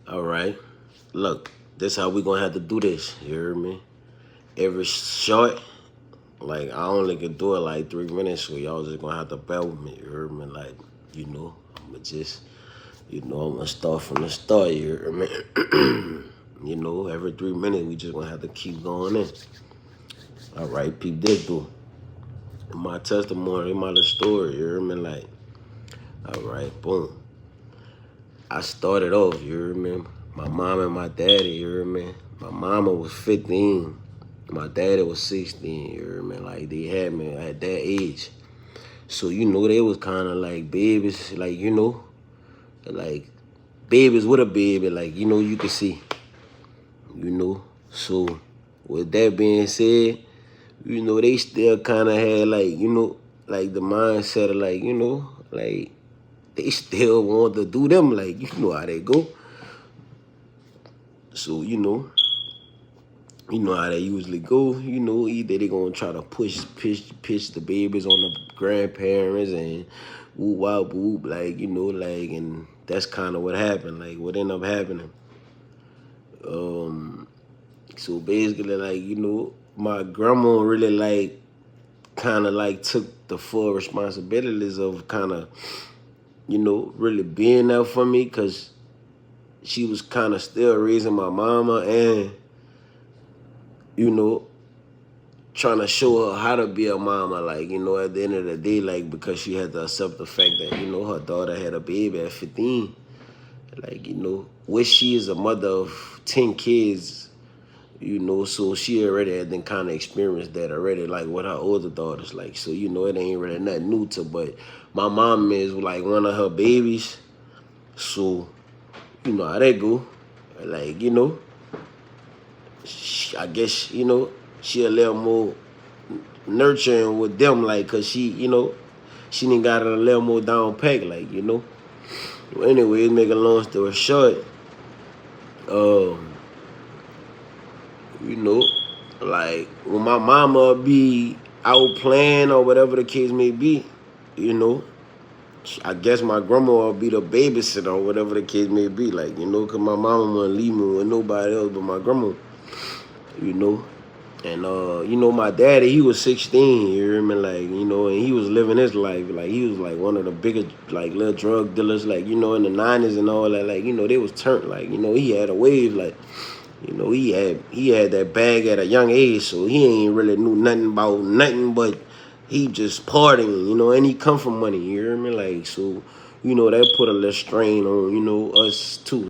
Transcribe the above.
All right. Look, this how we gonna have to do this. You hear me? Every short, like I only can do it like 3 minutes, so y'all just gonna have to bear with me. You hear me? Like, I'ma just, I'm gonna start from the start. You hear me? Every 3 minutes we just gonna have to keep going in. All right, peep this though. My testimony, my little story. You hear me? Like, all right, boom. I started off, you hear me? My mom and my daddy, you hear me? My mama was 15. My daddy was 16, you hear me? Like, they had me at that age. So, they was kind of like babies, like, like babies with a baby, like, you can see, So, with that being said, they still kind of had, like, like the mindset of, like, like, they still want to do them, like, you know how they go. So, you know how they usually go. Either they gonna try to pitch the babies on the grandparents and whoop wop whoop, like, like, and that's kind of what happened, like what ended up happening. So basically, like, my grandma really like kind of like took the full responsibilities of kind of, really being there for me, because she was kind of still raising my mama and, you know, trying to show her how to be a mama, like, at the end of the day, like, because she had to accept the fact that, her daughter had a baby at 15. Like, which she is a mother of 10 kids, so she already had then kind of experienced that already, like, with her older daughters. Like, so, it ain't really nothing new to, but my mom is, like, one of her babies. So, you know how that go. Like, I guess, she a little more nurturing with them, like, cause she done got it a little more down pack, like, Well, anyway, make a long story short, um, you know, like when my mama be out playing or whatever the case may be, you know, I guess my grandma will be the babysitter or whatever the case may be, like, cause my mama wouldn't leave me with nobody else but my grandma, you know. And my daddy, he was 16, you hear me? Like, and he was living his life. Like, he was like one of the biggest, like, little drug dealers, like, in the 90s and all that. Like, they was turned, like, he had a wave, like, he had that bag at a young age, so he ain't really knew nothing about nothing, but he just partying, and he come from money, you hear me? Like, so, that put a little strain on, us too.